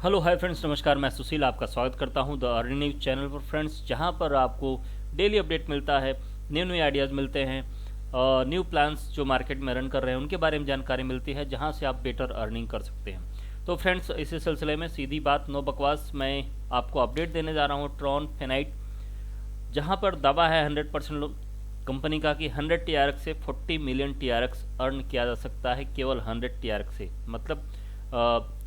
Hello hi friends, नमस्कार। मैं सुशील आपका स्वागत करता हूं द अर्निंग न्यूज चैनल पर फ्रेंड्स, जहां पर आपको डेली अपडेट मिलता है, न्यू आइडियाज़ मिलते हैं, न्यू प्लान्स जो मार्केट में रन कर रहे हैं उनके बारे में जानकारी मिलती है, जहां से आप बेटर अर्निंग कर सकते हैं। तो फ्रेंड्स, इसी सिलसिले में सीधी बात नो बकवास मैं आपको अपडेट देने जा रहा हूँ ट्रॉन फेनाइट, जहाँ पर दावा है 100% कंपनी का कि 100 TRX से 40 मिलियन TRX अर्न किया जा सकता है केवल 100 TRX से। मतलब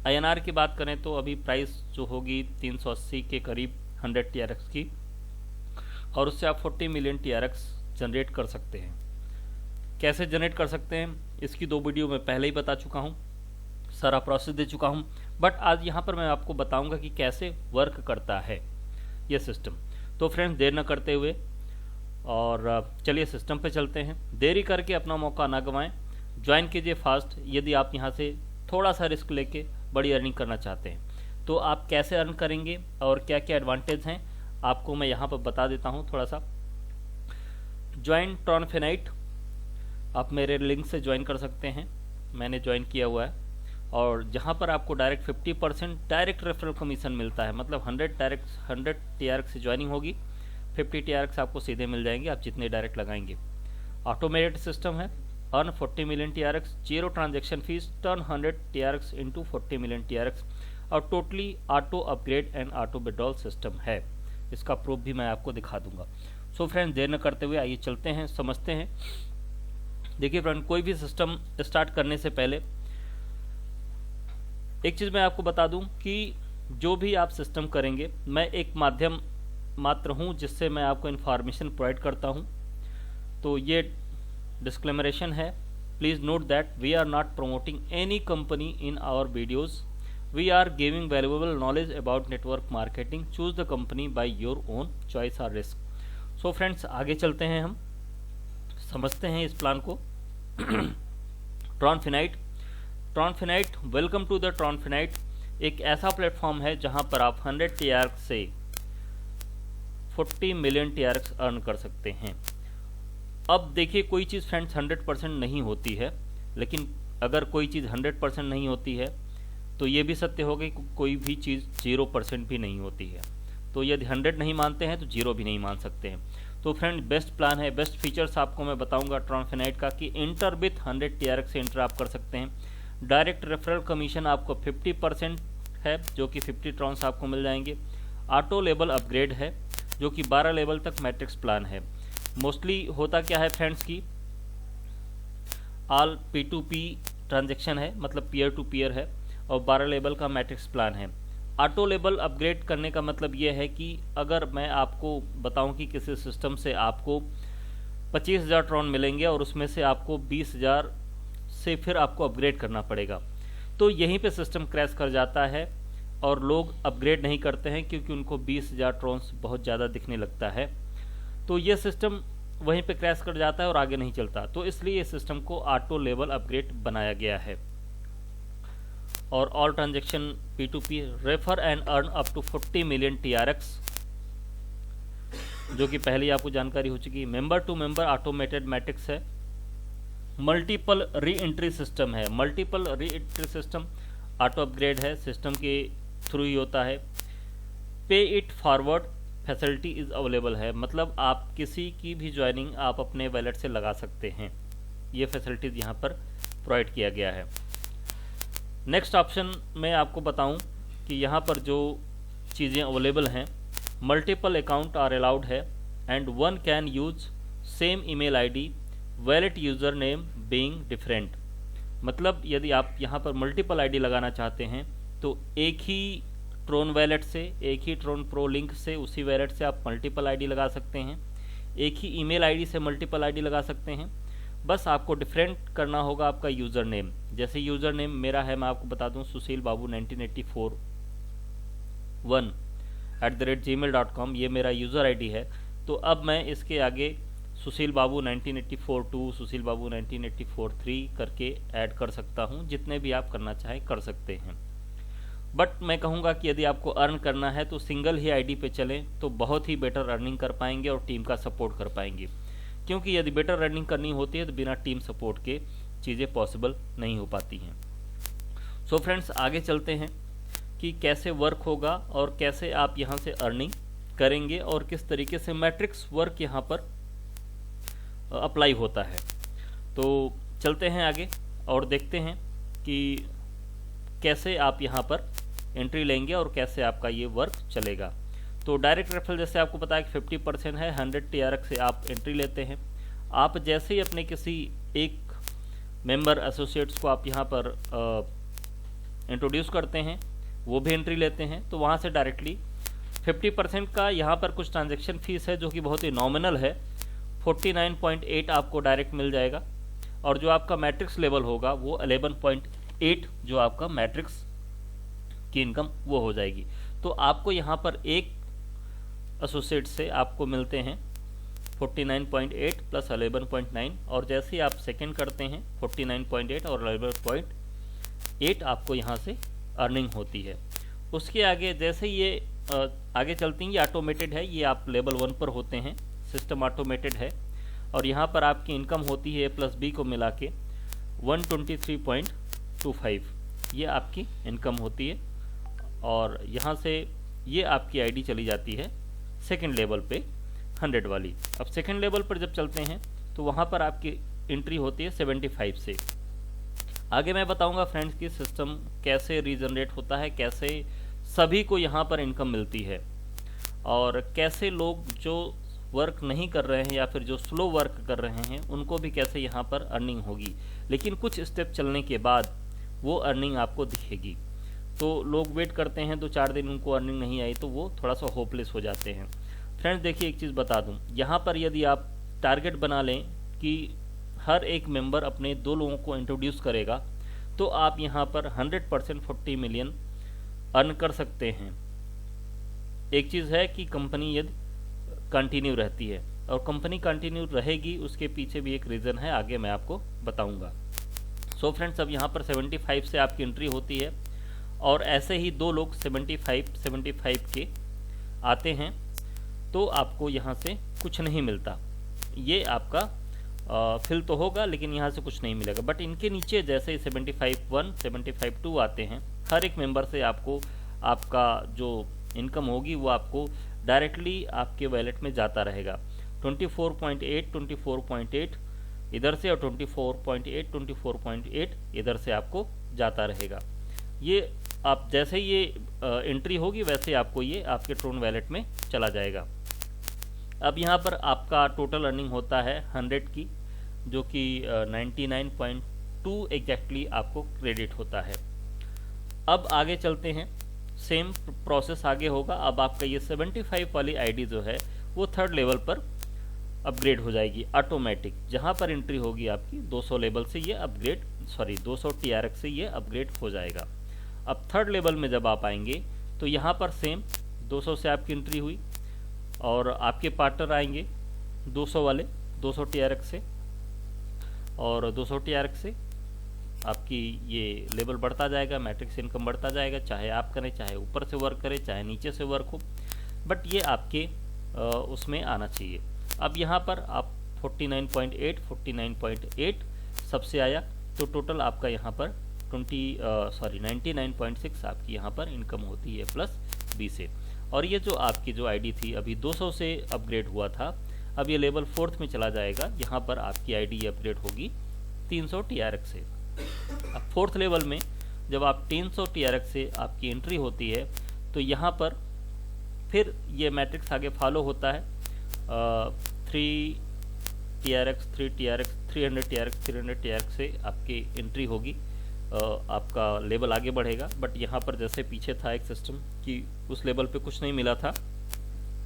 INR की बात करें तो अभी प्राइस जो होगी 380 के करीब 100 TRX की, और उससे आप 40 मिलियन TRX जनरेट कर सकते हैं। कैसे जनरेट कर सकते हैं इसकी 2 वीडियो मैं पहले ही बता चुका हूँ, सारा प्रोसेस दे चुका हूँ, बट आज यहाँ पर मैं आपको बताऊँगा कि कैसे वर्क करता है ये सिस्टम। तो फ्रेंड्स, देर न करते हुए और चलिए सिस्टम पे चलते हैं। देरी करके अपना मौका ना गंवाएं, ज्वाइन कीजिए फास्ट यदि आप यहाँ से थोड़ा सा रिस्क लेके बड़ी अर्निंग करना चाहते हैं। तो आप कैसे अर्न करेंगे और क्या क्या एडवांटेज हैं आपको मैं यहाँ पर बता देता हूँ थोड़ा सा। ज्वाइन ट्रॉन फेनाइट, आप मेरे लिंक से ज्वाइन कर सकते हैं, मैंने ज्वाइन किया हुआ है, और जहाँ पर आपको डायरेक्ट 50% डायरेक्ट रेफरल कमीशन मिलता है। मतलब 100 TRX से ज्वाइनिंग होगी, 50 TRX आपको सीधे मिल जाएंगे आप जितने डायरेक्ट लगाएंगे। ऑटोमेटेड सिस्टम है, earn 40 million TRX, zero transaction fees, turn 100 TRX into 40 million TRX, और totally auto upgrade and auto withdrawal system है। इसका प्रूफ भी मैं आपको दिखा दूंगा। सो फ्रेंड्स, देर न करते हुए आइए चलते हैं, समझते हैं। देखिए फ्रेंड, कोई भी सिस्टम स्टार्ट करने से पहले एक चीज़ मैं आपको बता दूं कि जो भी आप सिस्टम करेंगे, मैं एक माध्यम मात्र हूं जिससे मैं आपको इन्फॉर्मेशन प्रोवाइड करता हूं। तो ये डिस्क्लेमरेशन है, please note that we are not promoting any company in our videos, we are giving valuable knowledge about network marketing, choose the company by your own choice और रिस्क। सो फ्रेंड्स, आगे चलते हैं, हम समझते हैं इस प्लान को। Transfinite, welcome to the Transfinite, एक ऐसा प्लेटफॉर्म है जहां पर आप 100 TRX से 40 मिलियन TRX अर्न कर सकते हैं। अब देखिए, कोई चीज़ फ्रेंड्स 100% नहीं होती है, लेकिन अगर कोई चीज़ 100% नहीं होती है तो ये भी सत्य होगा कि कोई भी चीज़ 0% भी नहीं होती है। तो यदि 100 नहीं मानते हैं तो 0 भी नहीं मान सकते हैं। तो फ्रेंड, बेस्ट प्लान है, बेस्ट फीचर्स आपको मैं बताऊंगा ट्रॉन फेनाइट का कि इंटर विथ 100 TRX से इंटर आप कर सकते हैं। डायरेक्ट रेफरल कमीशन आपको 50% है, जो कि 50 ट्रॉन्स आपको मिल जाएंगे। ऑटो लेवल अपग्रेड है, जो कि 12 लेवल तक मैट्रिक्स प्लान है। मोस्टली होता क्या है फ्रेंड्स की ऑल P2P ट्रांजेक्शन है, मतलब पीयर टू पीयर है, और 12 लेवल का मैट्रिक्स प्लान है। ऑटो लेवल अपग्रेड करने का मतलब ये है कि अगर मैं आपको बताऊं कि किसी सिस्टम से आपको 25,000 ट्रॉन मिलेंगे और उसमें से आपको 20,000 से फिर आपको अपग्रेड करना पड़ेगा, तो यहीं पे सिस्टम क्रैश कर जाता है और लोग अपग्रेड नहीं करते हैं क्योंकि उनको 20,000 ट्रॉन्स बहुत ज़्यादा दिखने लगता है। तो ये सिस्टम वहीं पे क्रैश कर जाता है और आगे नहीं चलता। तो इसलिए इस सिस्टम को ऑटो लेवल अपग्रेड बनाया गया है। और all transaction P2P, refer and earn up to 40 million TRX, जो कि पहले आपको जानकारी हो चुकी है। Member to member automated matrix है। मल्टीपल री एंट्री सिस्टम है, multiple re-entry system auto upgrade है, सिस्टम के थ्रू ही होता है। Pay it forward facility is available है, मतलब आप किसी की भी ज्वाइनिंग आप अपने वैलेट से लगा सकते हैं। ये फैसिलिटीज़ यहाँ पर प्रोवाइड किया गया है। नेक्स्ट ऑप्शन मैं आपको बताऊं कि यहाँ पर जो चीज़ें अवेलेबल हैं, मल्टीपल अकाउंट आर अलाउड है and one can use same email ID, wallet user name being different. मतलब यदि आप यहाँ पर मल्टीपल आईडी लगाना चाहते हैं तो एक ही ट्रोन वैलेट से, एक ही ट्रोन प्रो लिंक से, उसी वैलेट से आप मल्टीपल आईडी लगा सकते हैं। एक ही ईमेल आईडी से मल्टीपल आईडी लगा सकते हैं। बस आपको डिफरेंट करना होगा आपका यूज़र नेम। जैसे यूज़र नेम मेरा है, मैं आपको बता दूं, सुशील बाबू 1984 @gmail.com, ये मेरा यूज़र आईडी है। तो अब मैं इसके आगे सुशील बाबू 1984-2, सुशील बाबू 1984-3 करके ऐड कर सकता हूँ। जितने भी आप करना चाहें कर सकते हैं। बट मैं कहूँगा कि यदि आपको अर्न करना है तो सिंगल ही आईडी पे चलें, तो बहुत ही बेटर अर्निंग कर पाएंगे और टीम का सपोर्ट कर पाएंगे। क्योंकि यदि बेटर अर्निंग करनी होती है तो बिना टीम सपोर्ट के चीज़ें पॉसिबल नहीं हो पाती हैं। सो फ्रेंड्स, आगे चलते हैं कि कैसे वर्क होगा और कैसे आप यहाँ से अर्निंग करेंगे और किस तरीके से मैट्रिक्स वर्क यहाँ पर अप्लाई होता है। तो चलते हैं आगे और देखते हैं कि कैसे आप यहाँ पर एंट्री लेंगे और कैसे आपका ये वर्क चलेगा। तो डायरेक्ट रेफरल जैसे आपको पता है कि 50% है, 100 TRX से आप एंट्री लेते हैं। आप जैसे ही अपने किसी एक मेंबर एसोसिएट्स को आप यहाँ पर इंट्रोड्यूस करते हैं, वो भी एंट्री लेते हैं, तो वहाँ से डायरेक्टली 50% का यहाँ पर कुछ ट्रांजैक्शन फीस है जो कि बहुत ही नॉमिनल है, 49.8 आपको डायरेक्ट मिल जाएगा। और जो आपका मैट्रिक्स लेवल होगा वो 11.8 जो आपका मैट्रिक्स की इनकम वो हो जाएगी। तो आपको यहाँ पर एक एसोसिएट से आपको मिलते हैं 49.8 प्लस 11.9, और जैसे ही आप सेकंड करते हैं 49.8 और 11.8 आपको यहाँ से अर्निंग होती है। उसके आगे जैसे ये आगे चलती हैं, ये ऑटोमेटेड है, ये आप लेवल 1 पर होते हैं, सिस्टम ऑटोमेटेड है, और यहाँ पर आपकी इनकम होती है प्लस बी को मिला के 123.25, ये आपकी इनकम होती है। और यहाँ से ये आपकी आईडी चली जाती है सेकंड लेवल पे 100 वाली। अब सेकंड लेवल पर जब चलते हैं तो वहाँ पर आपकी एंट्री होती है 75 से। आगे मैं बताऊंगा फ्रेंड्स कि सिस्टम कैसे रीजनरेट होता है, कैसे सभी को यहाँ पर इनकम मिलती है, और कैसे लोग जो वर्क नहीं कर रहे हैं या फिर जो स्लो वर्क कर रहे हैं उनको भी कैसे यहाँ पर अर्निंग होगी। लेकिन कुछ स्टेप चलने के बाद वो अर्निंग आपको दिखेगी। तो लोग वेट करते हैं, 2-4 दिन उनको अर्निंग नहीं आई तो वो थोड़ा सा होपलेस हो जाते हैं। फ्रेंड्स देखिए, एक चीज़ बता दूं, यहाँ पर यदि आप टारगेट बना लें कि हर एक मेंबर अपने 2 लोगों को इंट्रोड्यूस करेगा, तो आप यहाँ पर 100% 40 मिलियन अर्न कर सकते हैं। एक चीज़ है कि कंपनी यदि कंटिन्यू रहती है, और कंपनी कंटिन्यू रहेगी उसके पीछे भी एक रीज़न है, आगे मैं आपको बताऊंगा। सो फ्रेंड्स, अब यहाँ पर 75 से आपकी एंट्री होती है, और ऐसे ही 2 लोग 75 के आते हैं तो आपको यहाँ से कुछ नहीं मिलता। ये आपका फिल तो होगा लेकिन यहाँ से कुछ नहीं मिलेगा। बट इनके नीचे जैसे 75-1, 75-2 आते हैं, हर एक मेंबर से आपको आपका जो इनकम होगी वो आपको डायरेक्टली आपके वैलेट में जाता रहेगा। 24.8 इधर से और 24.8 इधर से आपको जाता रहेगा। ये आप जैसे ये एंट्री होगी वैसे आपको ये आपके ट्रोन वैलेट में चला जाएगा। अब यहाँ पर आपका टोटल अर्निंग होता है 100 की, जो कि 99.2 एग्जैक्टली आपको क्रेडिट होता है। अब आगे चलते हैं, सेम प्रोसेस आगे होगा। अब आपका ये 75 वाली आईडी जो है वो 3rd लेवल पर अपग्रेड हो जाएगी ऑटोमेटिक। जहाँ पर एंट्री होगी आपकी 200 लेवल से ये 200 TRX से ये अपग्रेड हो जाएगा। अब 3rd लेवल में जब आप आएंगे तो यहाँ पर सेम 200 से आपकी एंट्री हुई, और आपके पार्टनर आएंगे 200 वाले 200 TRX से, और 200 TRX से आपकी ये लेवल बढ़ता जाएगा, मैट्रिक्स इनकम बढ़ता जाएगा। चाहे आप करें, चाहे ऊपर से वर्क करें, चाहे नीचे से वर्क हो, बट ये आपके उसमें आना चाहिए। अब यहाँ पर आप 49.8 सबसे आया, तो टोटल आपका यहाँ पर 99.6 आपकी यहाँ पर इनकम होती है प्लस बी से। और ये जो आपकी जो आईडी थी अभी 200 से अपग्रेड हुआ था, अब ये लेवल 4th में चला जाएगा। यहाँ पर आपकी आईडी अपग्रेड होगी 300 TRX से। अब 4th लेवल में जब आप 300 TRX से आपकी एंट्री होती है तो यहाँ पर फिर ये मैट्रिक्स आगे फॉलो होता है। 3 TRX 300 TRX से आपकी एंट्री होगी, आपका लेवल आगे बढ़ेगा। बट यहाँ पर जैसे पीछे था एक सिस्टम कि उस लेवल पे कुछ नहीं मिला था,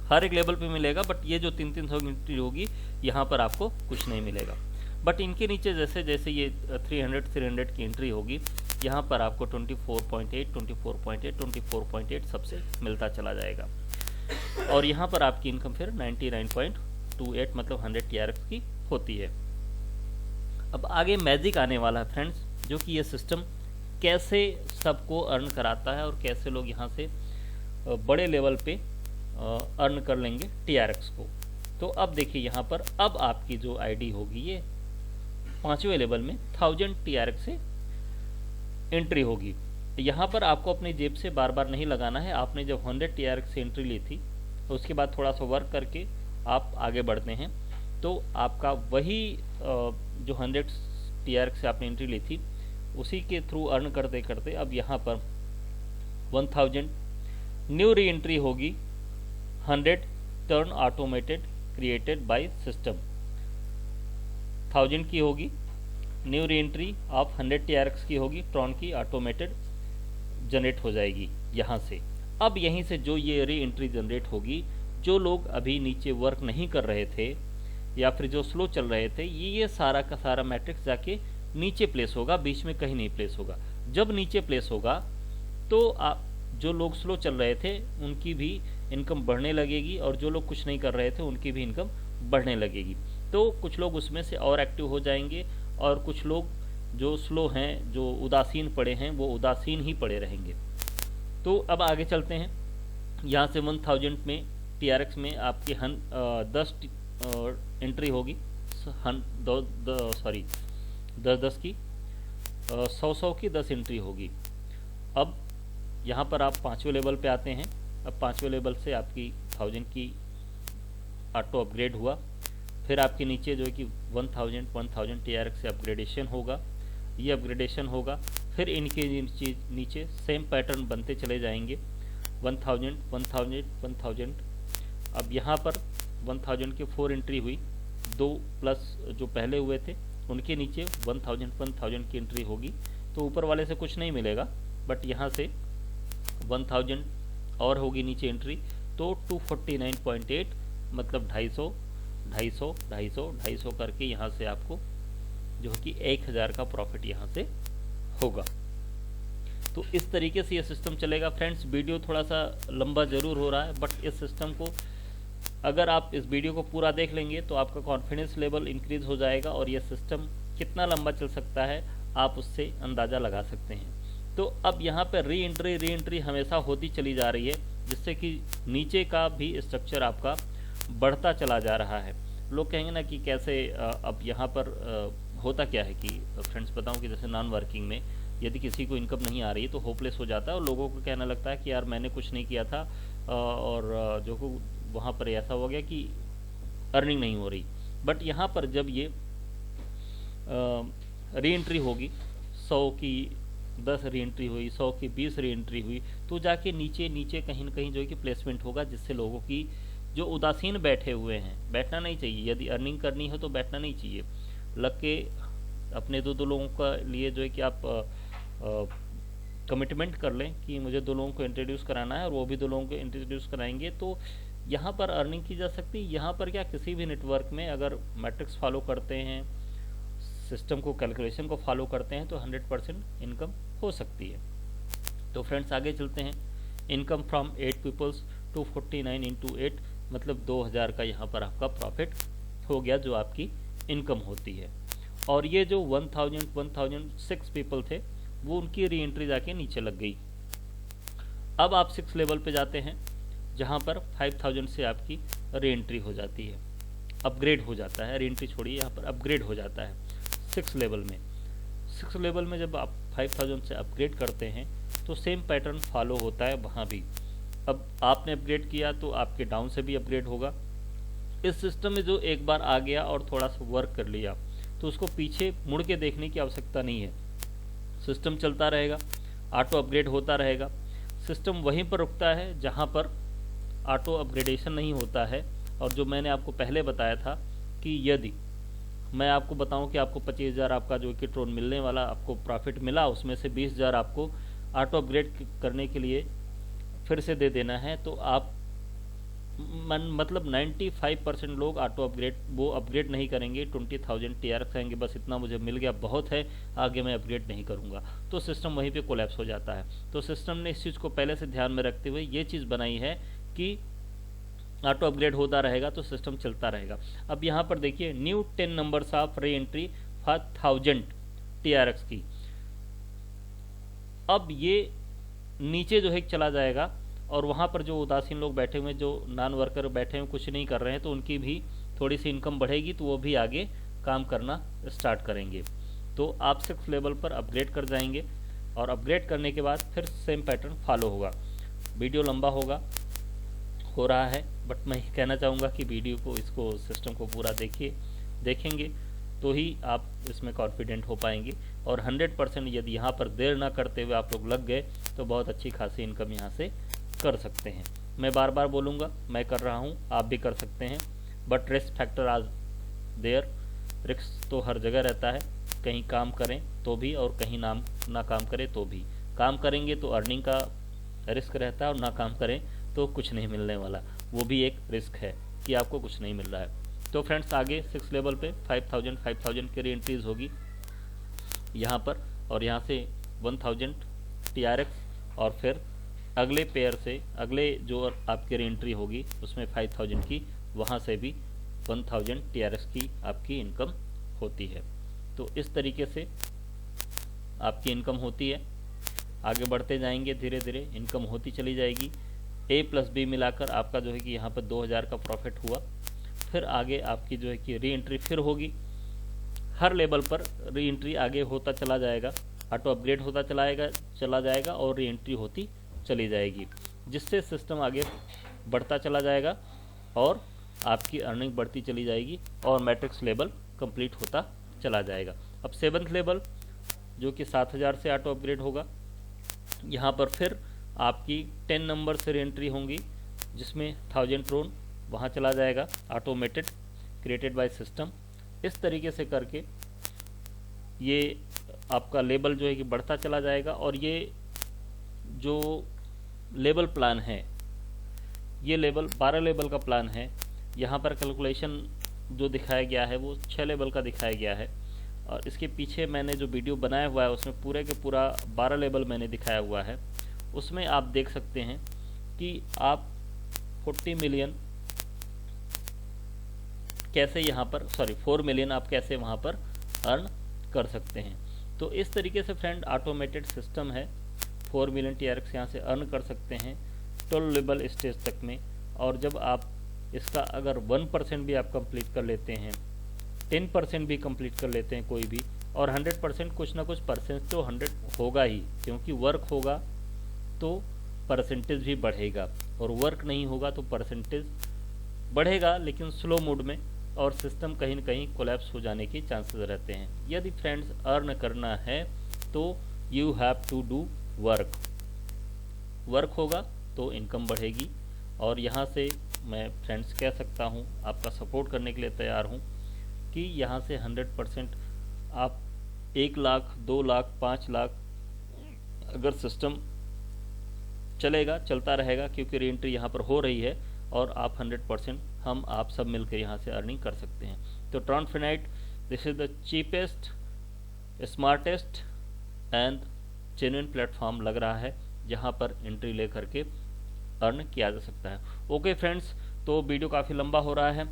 हर एक लेवल पे मिलेगा, बट ये जो 300 की एंट्री होगी यहाँ पर आपको कुछ नहीं मिलेगा। बट इनके नीचे जैसे जैसे ये 300 की एंट्री होगी, यहाँ पर आपको 24.8 सबसे मिलता चला जाएगा, और यहाँ पर आपकी इनकम फिर 99.28 मतलब 100 TRX की होती है। अब आगे मैजिक आने वाला है फ्रेंड्स, जो कि ये सिस्टम कैसे सबको अर्न कराता है और कैसे लोग यहाँ से बड़े लेवल पे अर्न कर लेंगे TRX को। तो अब देखिए यहाँ पर अब आपकी जो आईडी होगी ये 5वें लेवल में 1000 TRX से एंट्री होगी, यहाँ पर आपको अपनी जेब से बार बार नहीं लगाना है। आपने जब 100 TRX से एंट्री ली थी उसके बाद थोड़ा सा वर्क करके आप आगे बढ़ते हैं तो आपका वही जो 100 TRX से आपने एंट्री ली थी उसी के थ्रू अर्न करते करते अब यहाँ पर 1000 न्यू री एंट्री होगी। 100 turn automated created by system 1000 की होगी। New re entry of 100 TRX की होगी, ट्रॉन की ऑटोमेटेड जनरेट हो जाएगी यहाँ से। अब यहीं से जो ये री एंट्री जनरेट होगी, जो लोग अभी नीचे वर्क नहीं कर रहे थे या फिर जो स्लो चल रहे थे, ये सारा का सारा मैट्रिक्स जाके नीचे प्लेस होगा, बीच में कहीं नहीं प्लेस होगा। जब नीचे प्लेस होगा तो आप जो लोग स्लो चल रहे थे उनकी भी इनकम बढ़ने लगेगी और जो लोग कुछ नहीं कर रहे थे उनकी भी इनकम बढ़ने लगेगी। तो कुछ लोग उसमें से और एक्टिव हो जाएंगे और कुछ लोग जो स्लो हैं, जो उदासीन पड़े हैं, वो उदासीन ही पड़े रहेंगे। तो अब आगे चलते हैं। यहाँ से 1000 में TRX में आपके 10 एंट्री होगी, 10 की 100 की 10 एंट्री होगी। अब यहाँ पर आप 5वें लेवल पे आते हैं। अब 5वें लेवल से आपकी 1000 की ऑटो अपग्रेड हुआ। फिर आपके नीचे जो है कि 1000 TRX से अपग्रेडेशन होगा, ये अपग्रेडेशन होगा। फिर इनके नीचे सेम पैटर्न बनते चले जाएंगे, 1000। अब यहाँ पर 1000 के 4 एंट्री हुई, 2 प्लस जो पहले हुए थे उनके नीचे 1000 की एंट्री होगी। तो ऊपर वाले से कुछ नहीं मिलेगा, बट यहाँ से 1000 और होगी नीचे एंट्री, तो 249.8 मतलब 250 करके यहाँ से आपको जो कि 1000 का प्रॉफिट यहाँ से होगा। तो इस तरीके से ये सिस्टम चलेगा फ्रेंड्स। वीडियो थोड़ा सा लंबा ज़रूर हो रहा है, बट इस सिस्टम को अगर आप इस वीडियो को पूरा देख लेंगे तो आपका कॉन्फिडेंस लेवल इंक्रीज़ हो जाएगा और ये सिस्टम कितना लंबा चल सकता है आप उससे अंदाज़ा लगा सकते हैं। तो अब यहाँ पर री एंट्री हमेशा होती चली जा रही है, जिससे कि नीचे का भी स्ट्रक्चर आपका बढ़ता चला जा रहा है। लोग कहेंगे ना कि कैसे अब यहाँ पर होता क्या है कि फ्रेंड्स बताऊँ कि जैसे नॉन वर्किंग में यदि किसी को इनकम नहीं आ रही है तो होपलेस हो जाता है और लोगों को कहना लगता है कि यार मैंने कुछ नहीं किया था और जो को वहाँ पर ऐसा हो गया कि अर्निंग नहीं हो रही। बट यहाँ पर जब ये री एंट्री होगी, 100 की 10 री एंट्री हुई, 100 की 20 री एंट्री हुई, तो जाके नीचे कहीं ना कहीं जो है कि प्लेसमेंट होगा, जिससे लोगों की जो उदासीन बैठे हुए हैं, बैठना नहीं चाहिए। यदि अर्निंग करनी है तो बैठना नहीं चाहिए। लग के अपने दो लोगों का लिए जो है कि आप कमिटमेंट कर लें कि मुझे 2 लोगों को इंट्रोड्यूस कराना है और वो भी 2 लोगों को इंट्रोड्यूस कराएंगे, तो यहाँ पर अर्निंग की जा सकती है। यहाँ पर क्या किसी भी नेटवर्क में अगर मैट्रिक्स फॉलो करते हैं, सिस्टम को कैलकुलेशन को फॉलो करते हैं, तो 100% इनकम हो सकती है। तो फ्रेंड्स आगे चलते हैं। इनकम फ्रॉम 8 पीपल्स 249 इंटू 8 मतलब 2000 का यहाँ पर आपका प्रॉफिट हो गया, जो आपकी इनकम होती है। और ये जो 1006 पीपल थे वो उनकी री एंट्री जाके नीचे लग गई। अब आप 6 लेवल पे जाते हैं, जहाँ पर 5000 से आपकी री एंट्री हो जाती है, अपग्रेड हो जाता है। री एंट्री छोड़िए, यहाँ पर अपग्रेड हो जाता है 6 लेवल में। 6 लेवल में जब आप 5000 से अपग्रेड करते हैं तो सेम पैटर्न फॉलो होता है वहाँ भी। अब आपने अपग्रेड किया तो आपके डाउन से भी अपग्रेड होगा। इस सिस्टम में जो एक बार आ गया और थोड़ा सा वर्क कर लिया तो उसको पीछे मुड़ के देखने की आवश्यकता नहीं है। सिस्टम चलता रहेगा, ऑटो अपग्रेड होता रहेगा। सिस्टम वहीं पर रुकता है जहाँ पर ऑटो अपग्रेडेशन नहीं होता है। और जो मैंने आपको पहले बताया था कि यदि मैं आपको बताऊं कि आपको 25,000 आपका जो कि ट्रोन मिलने वाला आपको प्रॉफिट मिला, उसमें से 20,000 आपको ऑटो अपग्रेड करने के लिए फिर से दे देना है, तो आप मतलब 95% लोग ऑटो अपग्रेड वो अपग्रेड नहीं करेंगे। 20,000 TRX कहेंगे बस इतना मुझे मिल गया बहुत है, आगे मैं अपग्रेड नहीं करूँगा, तो सिस्टम वहीं पे कोलैप्स हो जाता है। तो सिस्टम ने इस चीज़ को पहले से ध्यान में रखते हुए ये चीज़ बनाई है कि ऑटो अपग्रेड होता रहेगा तो सिस्टम चलता रहेगा। अब यहाँ पर देखिए new 10 numbers of re entry for 1000 TRX की। अब ये नीचे जो है चला जाएगा और वहाँ पर जो उदासीन लोग बैठे हुए, जो नॉन वर्कर बैठे हुए कुछ नहीं कर रहे हैं, तो उनकी भी थोड़ी सी इनकम बढ़ेगी, तो वो भी आगे काम करना स्टार्ट करेंगे। तो आप 6 लेवल पर अपग्रेड कर जाएंगे और अपग्रेड करने के बाद फिर सेम पैटर्न फॉलो होगा। वीडियो लंबा हो रहा है, बट मैं कहना चाहूँगा कि वीडियो को, इसको, सिस्टम को पूरा देखेंगे तो ही आप इसमें कॉन्फिडेंट हो पाएंगे। और 100% यदि यहाँ पर देर ना करते हुए आप लोग लग गए तो बहुत अच्छी खासी इनकम यहाँ से कर सकते हैं। मैं बार बार बोलूँगा, मैं कर रहा हूँ, आप भी कर सकते हैं, बट रिस्क फैक्टर आज देयर, रिस्क तो हर जगह रहता है, कहीं काम करें तो भी और कहीं ना काम करें तो भी। काम करेंगे तो अर्निंग का रिस्क रहता है और ना काम करें तो कुछ नहीं मिलने वाला, वो भी एक रिस्क है कि आपको कुछ नहीं मिल रहा है। तो फ्रेंड्स आगे 6 लेवल पे 5000 की रीएंट्रीज होगी यहाँ पर, और यहाँ से 1000 TRX, और फिर अगले पेयर से अगले जो आपकी रीएंट्री होगी उसमें 5000 की, वहाँ से भी 1000 TRX की आपकी इनकम होती है। तो इस तरीके से आपकी इनकम होती है। आगे बढ़ते जाएंगे, धीरे धीरे इनकम होती चली जाएगी। A प्लस B मिलाकर आपका जो है कि यहाँ पर 2000 का प्रॉफिट हुआ। फिर आगे आपकी जो है कि री एंट्री फिर होगी, हर लेवल पर री एंट्री आगे होता चला जाएगा, ऑटो अपग्रेड होता चला जाएगा और री एंट्री होती चली जाएगी, जिससे सिस्टम आगे बढ़ता चला जाएगा और आपकी अर्निंग बढ़ती चली जाएगी और मैट्रिक्स लेवल कंप्लीट होता चला जाएगा। अब 7th लेवल जो कि 7000 से ऑटो अपग्रेड होगा, यहाँ पर फिर आपकी 10 नंबर से री एंट्री होंगी, जिसमें 1000 ट्रोन वहाँ चला जाएगा, ऑटोमेटेड क्रिएटेड बाय सिस्टम। इस तरीके से करके ये आपका लेवल जो है कि बढ़ता चला जाएगा। और ये जो लेवल प्लान है, ये लेवल 12 लेवल का प्लान है। यहाँ पर कैलकुलेशन जो दिखाया गया है वो 6 लेवल का दिखाया गया है, और इसके पीछे मैंने जो वीडियो बनाया हुआ है उसमें पूरे के पूरा 12 लेवल मैंने दिखाया हुआ है। उसमें आप देख सकते हैं कि आप 40 मिलियन कैसे यहाँ पर, 4 मिलियन आप कैसे वहाँ पर अर्न कर सकते हैं। तो इस तरीके से फ्रेंड ऑटोमेटेड सिस्टम है। 4 मिलियन TRX यहाँ से अर्न कर सकते हैं 12 लेवल स्टेज तक में। और जब आप इसका अगर 1% भी आप कंप्लीट कर लेते हैं, 10% भी कंप्लीट कर लेते हैं कोई भी, और 100% कुछ ना कुछ परसेंट तो 100 होगा ही, क्योंकि वर्क होगा तो परसेंटेज भी बढ़ेगा, और वर्क नहीं होगा तो परसेंटेज बढ़ेगा लेकिन स्लो मोड में, और सिस्टम कहीं न कहीं कोलैप्स हो जाने के चांसेस रहते हैं। यदि फ्रेंड्स अर्न करना है तो you have to do work होगा तो इनकम बढ़ेगी। और यहाँ से मैं फ्रेंड्स कह सकता हूँ, आपका सपोर्ट करने के लिए तैयार हूँ कि यहाँ से 100% आप 1 लाख, 2 लाख, 5 लाख अगर सिस्टम चलता रहेगा, क्योंकि री एंट्री यहाँ पर हो रही है, और आप 100% आप सब मिलकर यहाँ से अर्निंग कर सकते हैं। तो Transfinite this is the cheapest, smartest and genuine platform लग रहा है जहाँ पर एंट्री ले करके अर्न किया जा सकता है। ओके फ्रेंड्स, तो वीडियो काफ़ी लंबा हो रहा है।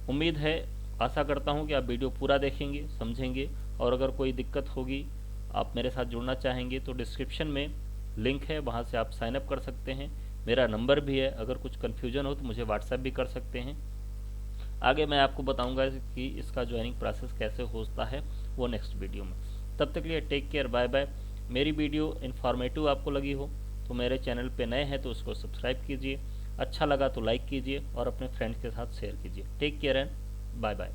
उम्मीद है, आशा करता हूँ कि आप वीडियो पूरा देखेंगे, समझेंगे, और अगर कोई दिक्कत होगी, आप मेरे साथ जुड़ना चाहेंगे तो डिस्क्रिप्शन में लिंक है, वहाँ से आप साइन अप कर सकते हैं। मेरा नंबर भी है, अगर कुछ कन्फ्यूजन हो तो मुझे व्हाट्सएप भी कर सकते हैं। आगे मैं आपको बताऊंगा कि इसका ज्वाइनिंग प्रोसेस कैसे होता है, वो नेक्स्ट वीडियो में। तब तक के लिए टेक केयर, बाय बाय। मेरी वीडियो इन्फॉर्मेटिव आपको लगी हो तो मेरे चैनल पे नए हैं तो उसको सब्सक्राइब कीजिए, अच्छा लगा तो लाइक कीजिए और अपने फ्रेंड्स के साथ शेयर कीजिए। Take care and bye bye.